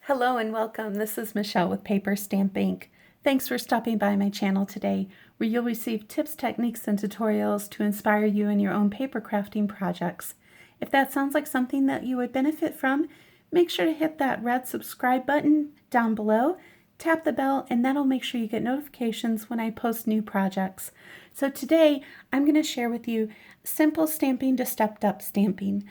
Hello and welcome. This is Michelle with PaperStampInk. Thanks for stopping by my channel today, where you'll receive tips, techniques, and tutorials to inspire you in your own paper crafting projects. If that sounds like something that you would benefit from, make sure to hit that red subscribe button down below, tap the bell, and that'll make sure you get notifications when I post new projects. So today, I'm going to share with you simple stamping to stepped up stamping.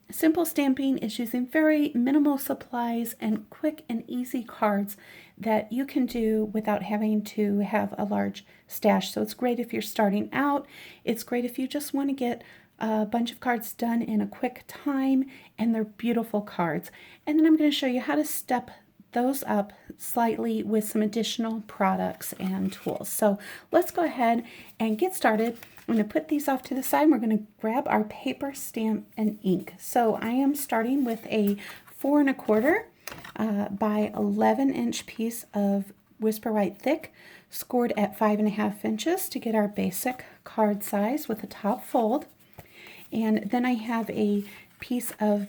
Simple stamping is using very minimal supplies and quick and easy cards that you can do without having to have a large stash. So it's great if you're starting out. It's great if you just want to get a bunch of cards done in a quick time, and they're beautiful cards. And then I'm going to show you how to step those up slightly with some additional products and tools. So let's go ahead and get started. I'm going to put these off to the side. We're going to grab our paper, stamp, and ink. So I am starting with a 4 1/4 by 11 inch piece of Whisper White thick, scored at 5 1/2 inches to get our basic card size with a top fold. And then I have a piece of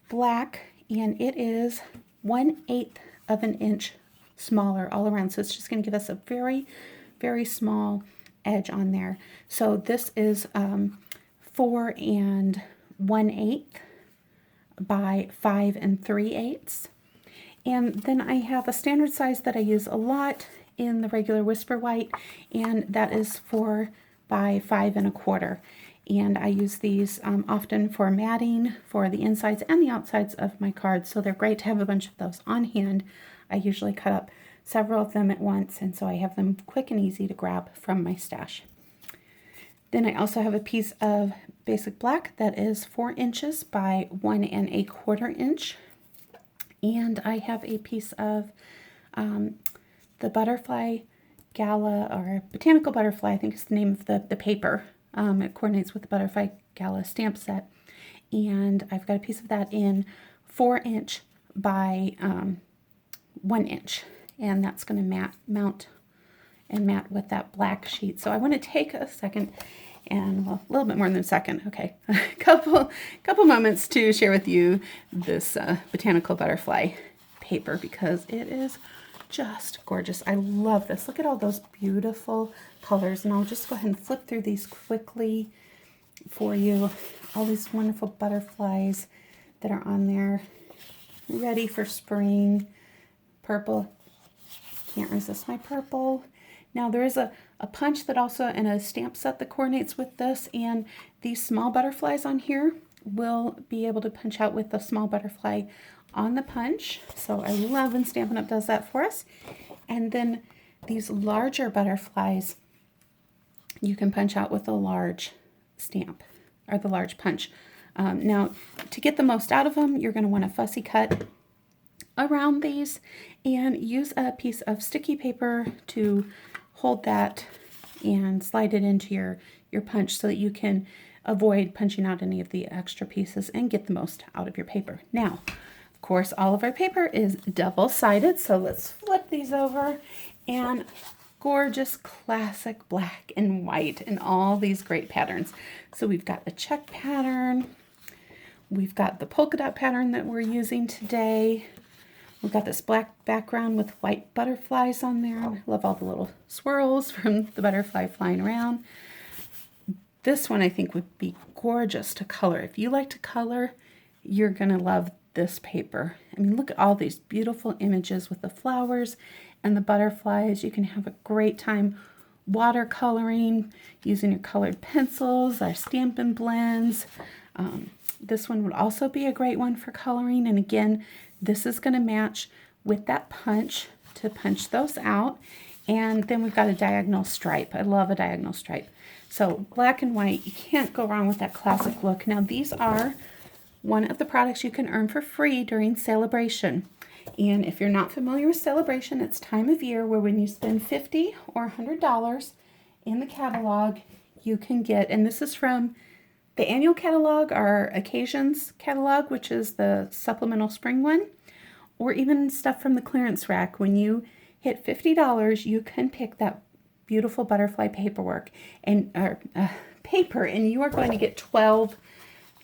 black, and it is 1/8 of an inch smaller all around. So it's just going to give us a very, very small edge on there. So this is 4 1/8 by 5 3/8. And then I have a standard size that I use a lot in the regular Whisper White, and that is 4 by 5 1/4. And I use these often for matting for the insides and the outsides of my cards, so they're great to have a bunch of those on hand. I usually cut up several of them at once, and so I have them quick and easy to grab from my stash. Then I also have a piece of basic black that is 4 inches by 1 1/4 inch. And I have a piece of the Butterfly Gala, or Botanical Butterfly, I think is the name of the paper. It coordinates with the Butterfly Gala stamp set. And I've got a piece of that in 4 inch by 1 inch. And that's going to mount with that black sheet. So I want to take a second, and well, a little bit more than a second, okay, a couple moments to share with you this Botanical Butterfly paper, because it is just gorgeous. I love this. Look at all those beautiful colors, and I'll just go ahead and flip through these quickly for you. All these wonderful butterflies that are on there, ready for spring. Purple, can't resist my purple. Now there is a punch that also, and a stamp set that coordinates with this, and these small butterflies on here will be able to punch out with the small butterfly on the punch. So I love when Stampin' Up! Does that for us. And then these larger butterflies, you can punch out with a large stamp, or the large punch. Now, to get the most out of them, you're going to want to fussy cut around these and use a piece of sticky paper to hold that and slide it into your punch, so that you can avoid punching out any of the extra pieces and get the most out of your paper. Now, of course, all of our paper is double-sided, so let's flip these over, and gorgeous classic black and white and all these great patterns. So we've got a check pattern, we've got the polka dot pattern that we're using today. We've got this black background with white butterflies on there. I love all the little swirls from the butterfly flying around. This one I think would be gorgeous to color. If you like to color, you're going to love this paper. I mean, look at all these beautiful images with the flowers and the butterflies. You can have a great time watercoloring, using your colored pencils, our Stampin' blends. This one would also be a great one for coloring. And again, this is going to match with that punch to punch those out. And then we've got a diagonal stripe. I love a diagonal stripe. So black and white, you can't go wrong with that classic look. Now these are one of the products you can earn for free during Sale-A-Bration. And if you're not familiar with Sale-A-Bration, it's time of year where when you spend $50 or $100 in the catalog, you can get, and this is from the annual catalog, our occasions catalog, which is the supplemental spring one, or even stuff from the clearance rack. When you hit $50, you can pick that beautiful butterfly paperwork and paper, and you are going to get 12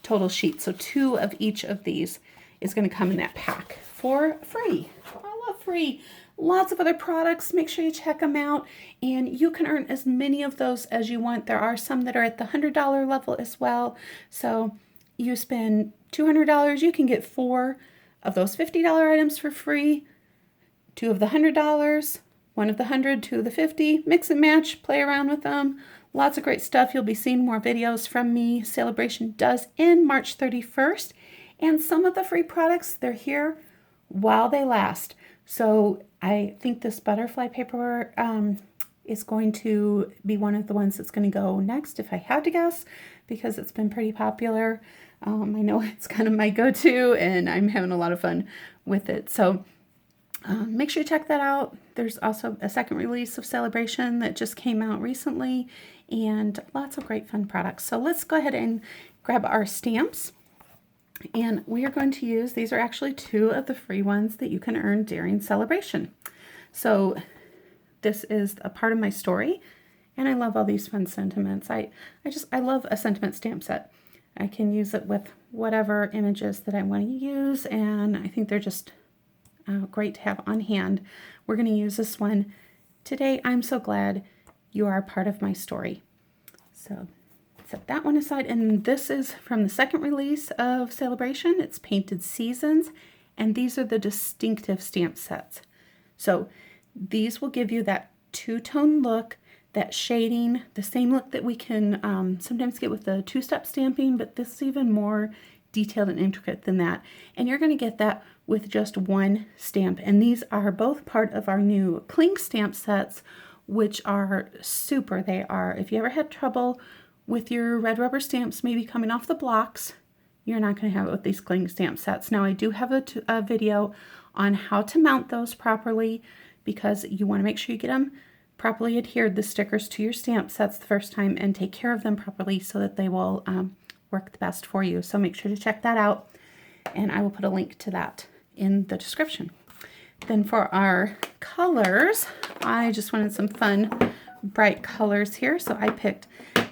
total sheet. So 2 of each of these is going to come in that pack for free. I love free. Lots of other products. Make sure you check them out, and you can earn as many of those as you want. There are some that are at the $100 level as well. So you spend $200, you can get 4 of those $50 items for free, 2 of the $100, 1 of the 100, 2 of the 50. Mix and match, play around with them. Lots of great stuff. You'll be seeing more videos from me. Sale-A-Bration does end March 31st, and some of the free products, they're here while they last. So I think this butterfly paper is going to be one of the ones that's going to go next, if I had to guess, because it's been pretty popular. I know it's kind of my go-to, and I'm having a lot of fun with it. So make sure you check that out. There's also a second release of Sale-A-Bration that just came out recently, and lots of great fun products. So let's go ahead and grab our stamps. And we are going to use, these are actually 2 of the free ones that you can earn during Sale-A-Bration. So this is a part of my story, and I love all these fun sentiments. I love a sentiment stamp set. I can use it with whatever images that I want to use, and I think they're just great to have on hand. We're going to use this one today. I'm so glad you are a part of my story. So set that one aside, and this is from the second release of Sale-A-Bration. It's Painted Seasons, and these are the distinctive stamp sets. So these will give you that two-tone look, that shading, the same look that we can sometimes get with the two-step stamping, but this is even more detailed and intricate than that. And you're going to get that with just one stamp. And these are both part of our new cling stamp sets, which are super. They are, if you ever had trouble with your red rubber stamps maybe coming off the blocks, you're not going to have it with these cling stamp sets. Now I do have a video on how to mount those properly, because you want to make sure you get them properly adhered, the stickers, to your stamp sets the first time, and take care of them properly so that they will work the best for you. So make sure to check that out, and I will put a link to that in the description. Then for our colors, I just wanted some fun, bright colors here. So I picked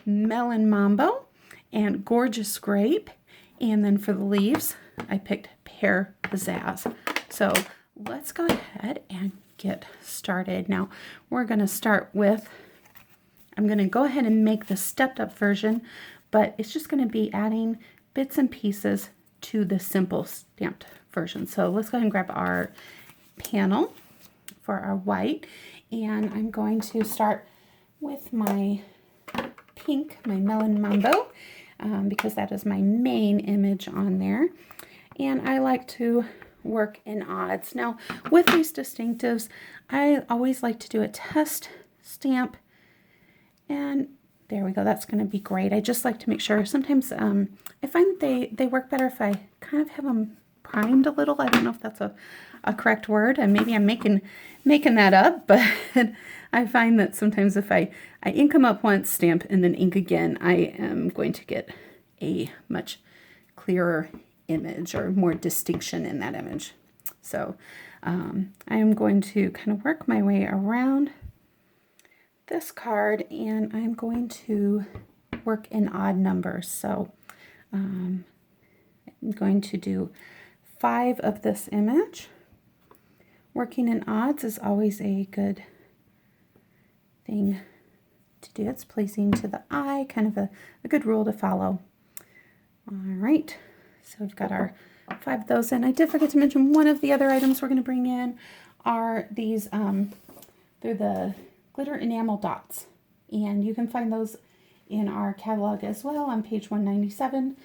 Melon Mambo and Gorgeous Grape. And then for the leaves, I picked Pear Pizzazz. So let's go ahead and get started. Now we're going to start with, I'm going to go ahead and make the stepped up version, but it's just going to be adding bits and pieces to the simple stamped version. So let's go ahead and grab our panel for our white, and I'm going to start with my pink, my Melon Mambo, because that is my main image on there, and I like to work in odds. Now with these distinctives, I always like to do a test stamp, and there we go. That's going to be great. I just like to make sure. Sometimes I find they work better if I kind of have them primed a little. I don't know if that's a correct word, and maybe I'm making that up, but I find that sometimes if I ink them up once, stamp, and then ink again, I am going to get a much clearer image or more distinction in that image. So I am going to kind of work my way around this card, and I'm going to work in odd numbers. So I'm going to do 5 of this image. Working in odds is always a good thing to do. It's pleasing to the eye, kind of a good rule to follow. All right, so we've got our 5 of those in. I did forget to mention one of the other items we're going to bring in are these, they're the glitter enamel dots, and you can find those in our catalog as well on page 197.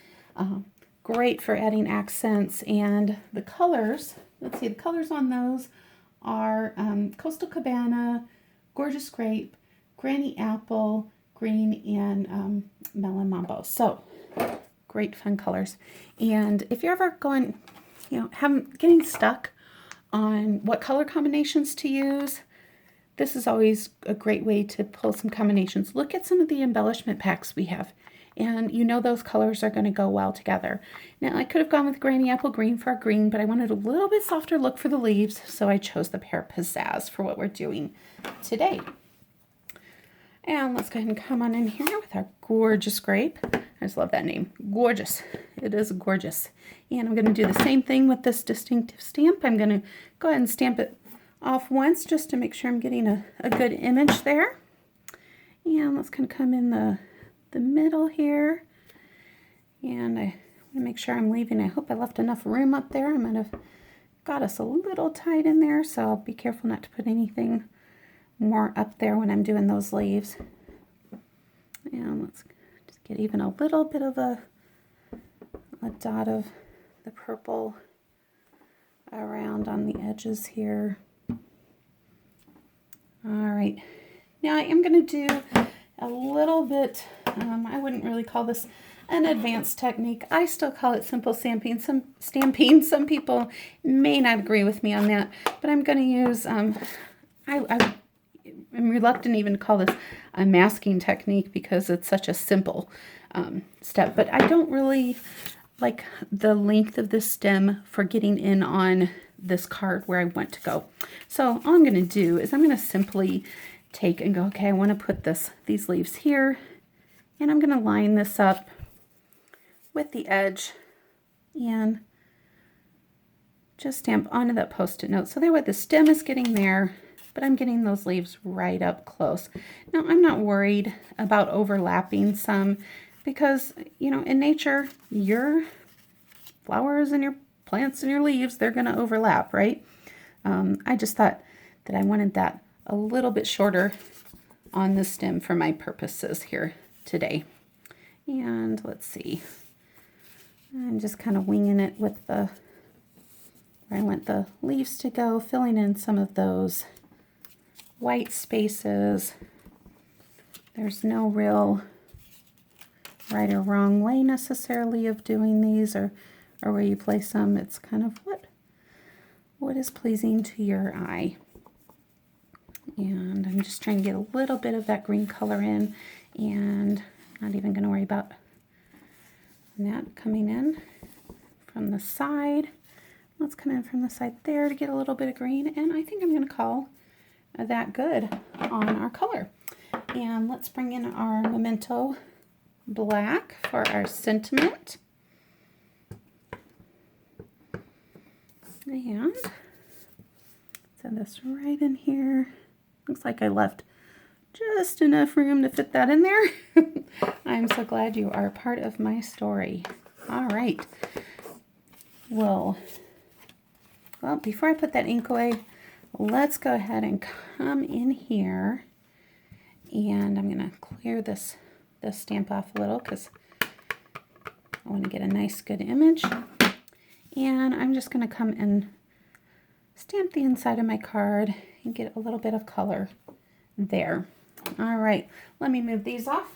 Great for adding accents, and the colors, let's see, the colors on those are Coastal Cabana, Gorgeous Grape, Granny Apple, Green, and Melon Mambo. So great fun colors. And if you're ever going, getting stuck on what color combinations to use, this is always a great way to pull some combinations. Look at some of the embellishment packs we have, and those colors are going to go well together. Now, I could have gone with Granny Apple Green for our green, but I wanted a little bit softer look for the leaves, so I chose the Pear Pizzazz for what we're doing today. And let's go ahead and come on in here with our Gorgeous Grape. I just love that name. Gorgeous. It is gorgeous. And I'm going to do the same thing with this distinctive stamp. I'm going to go ahead and stamp it off once just to make sure I'm getting a good image there. And let's kind of come in the middle here. And I want to make sure I'm leaving. I hope I left enough room up there. I might have got us a little tight in there, so I'll be careful not to put anything more up there when I'm doing those leaves. And let's just get even a little bit of a dot of the purple around on the edges here. All right, now I am going to do a little bit, I wouldn't really call this an advanced technique. I still call it simple stamping. Some people may not agree with me on that, but I'm going to use, I'm reluctant even to call this a masking technique because it's such a simple step, but I don't really like the length of this stem for getting in on this card where I want to go. So all I'm going to do is I'm going to simply take and go, okay, I want to put these leaves here, and I'm going to line this up with the edge and just stamp onto that Post-it note. So that way the stem is getting there, but I'm getting those leaves right up close. Now I'm not worried about overlapping some because, you know, in nature, your flowers and your plants and your leaves, they're going to overlap, right? I just thought that I wanted that a little bit shorter on the stem for my purposes here today. And let's see. I'm just kind of winging it with where I want the leaves to go, filling in some of those white spaces. There's no real right or wrong way necessarily of doing these or where you place them. It's kind of what is pleasing to your eye. And I'm just trying to get a little bit of that green color in, and not even going to worry about that coming in from the side. Let's come in from the side there to get a little bit of green, and I think I'm going to call that good on our color. And let's bring in our Memento Black for our sentiment. And set this right in here. Looks like I left just enough room to fit that in there. I'm so glad you are a part of my story. All right. Well, before I put that ink away, let's go ahead and come in here, and I'm going to clear this stamp off a little because I want to get a nice good image. And I'm just going to come and stamp the inside of my card and get a little bit of color there. All right, let me move these off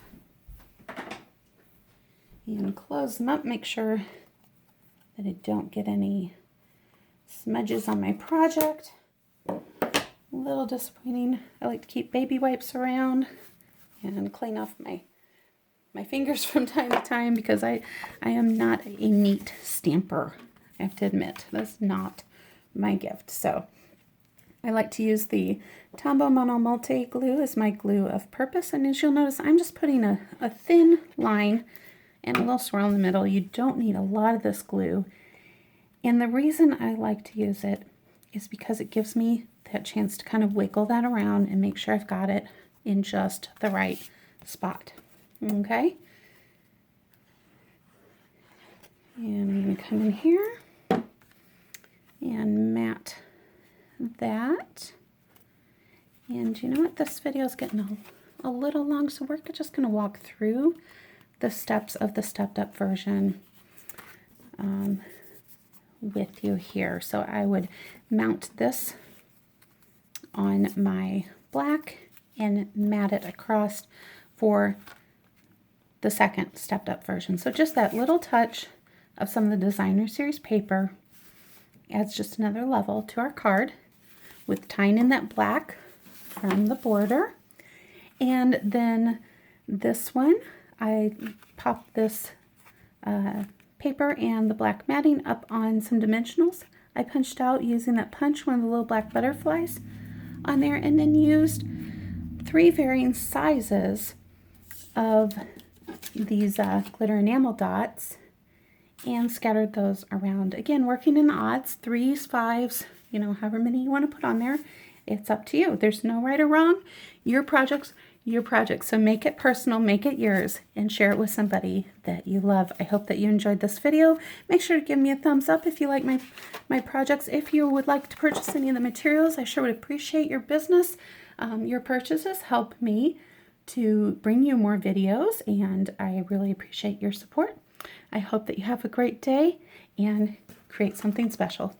and close them up. Make sure that I don't get any smudges on my project. A little disappointing. I like to keep baby wipes around and clean off my fingers from time to time because I am not a neat stamper. I have to admit, that's not my gift. So I like to use the Tombow Mono Multi glue as my glue of purpose. And as you'll notice, I'm just putting a thin line and a little swirl in the middle. You don't need a lot of this glue. And the reason I like to use it is because it gives me that chance to kind of wiggle that around and make sure I've got it in just the right spot. Okay? And I'm going to come in here and mat that. And you know what? This video is getting a little long, so we're just going to walk through the steps of the stepped up version with you here. So I would mount this on my black and mat it across for the second stepped up version. So just that little touch of some of the Designer Series paper adds just another level to our card with tying in that black from the border. And then this one, I popped this paper and the black matting up on some dimensionals. I punched out using that punch, one of the little black butterflies on there, and then used 3 varying sizes of these glitter enamel dots and scattered those around. Again, working in the odds, 3s, 5s, you know, however many you want to put on there. It's up to you. There's no right or wrong. Your project's your project. So make it personal, make it yours, and share it with somebody that you love. I hope that you enjoyed this video. Make sure to give me a thumbs up if you like my projects. If you would like to purchase any of the materials, I sure would appreciate your business. Your purchases help me to bring you more videos, and I really appreciate your support. I hope that you have a great day and create something special.